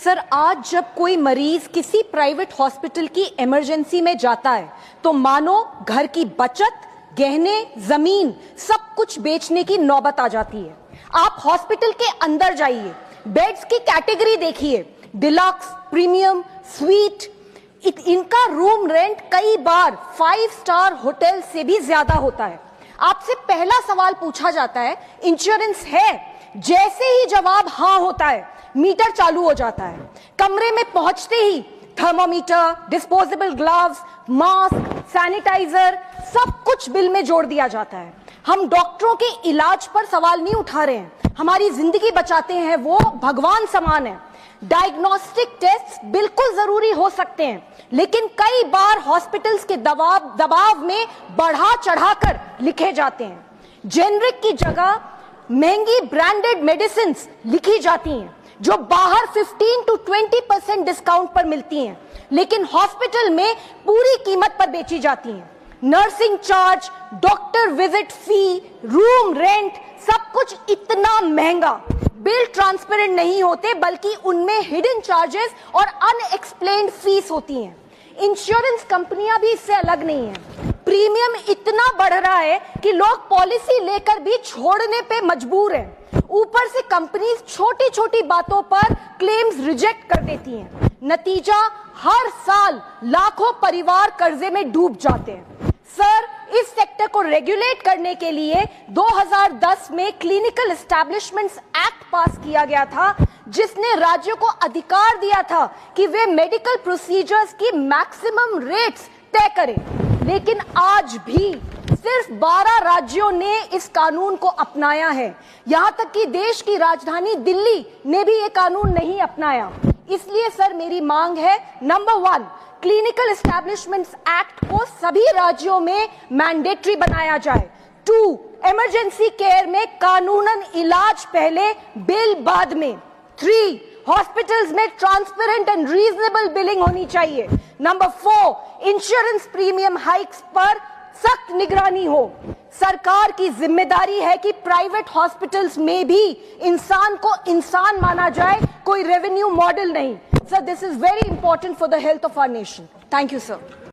Sir, आज जब कोई मरीज किसी प्राइवेट हॉस्पिटल की इमरजेंसी में जाता है तो मानो घर की बचत, गहने, जमीन सब कुछ बेचने की नौबत आ जाती है। आप हॉस्पिटल के अंदर जाइए, बेड्स की कैटेगरी देखिए, डिलक्स, प्रीमियम, स्वीट, इनका रूम रेंट कई बार 5 स्टार होटल से भी ज्यादा होता है। आपसे पहला सवाल पूछा जाता है, इंश्योरेंस है? जैसे ही जवाब हाँ होता है, मीटर चालू हो जाता है। कमरे में पहुंचते ही thermometer, disposable gloves, mask, sanitiser सब कुछ बिल में जोड़ दिया जाता है। हम डॉक्टरों के इलाज पर सवाल नहीं उठा रहे हैं, हमारी जिंदगी बचाते हैं, वो भगवान समान है। डायग्नोस्टिक टेस्ट बिल्कुल जरूरी हो सकते हैं, लेकिन कई बार हॉस्पिटल्स के दबाव में बढ़ा चढ़ाकर लिखे जाते हैं। जेनरिक की जगह महंगी ब्रांडेड मेडिसिन लिखी जाती हैं, जो बाहर 15 to 20% डिस्काउंट पर मिलती हैं, लेकिन हॉस्पिटल में पूरी कीमत पर बेची जाती हैं। नर्सिंग चार्ज, डॉक्टर विजिट फी, रूम रेंट, सब कुछ इतना महंगा। बिल ट्रांसपेरेंट नहीं होते, बल्कि उनमें हिडन चार्जेस और अनएक्सप्लेन्ड फीस होती हैं। इंश्योरेंस कंपनियां भी इससे अलग नहीं हैं। प्रीमियम इतना बढ़ रहा है कि लोग पॉलिसी लेकर भी छोड़ने पे मजबूर हैं। ऊपर से कंपनीज छोटी छोटी बातों पर क्लेम्स रिजेक्ट कर देती हैं। नतीजा, हर साल लाखों परिवार कर्जे में डूब जाते हैं। सर, इस सेक्टर को रेगुलेट करने के लिए 2010 में क्लिनिकल एस्टैब्लिशमेंट्स एक्ट पास किया गया था, जिसने राज्यों को अधिकार दिया था कि वे मेडिकल प्रोसीजर्स की मैक्सिमम रेट्स तय करें। लेकिन आज भी सिर्फ 12 राज्यों ने इस कानून को अपनाया है। यहां तक कि देश की राजधानी दिल्ली ने भी ये कानून नहीं अपनाया। इसलिए सर, मेरी मांग है, नंबर 1, क्लिनिकल एस्टैब्लिशमेंट्स एक्ट को सभी राज्यों में मैंडेटरी बनाया जाए। 2, इमरजेंसी केयर में कानूनन इलाज पहले, बिल बाद में। 3, हॉस्पिटल्स में ट्रांसपेरेंट एंड रीजनेबल बिलिंग होनी चाहिए। नंबर 4, इंश्योरेंस प्रीमियम हाइक्स पर सख्त निगरानी हो। सरकार की जिम्मेदारी है कि प्राइवेट हॉस्पिटल्स में भी इंसान को इंसान माना जाए, कोई रेवेन्यू मॉडल नहीं। Sir, this is very important for the health of our nation. Thank you sir.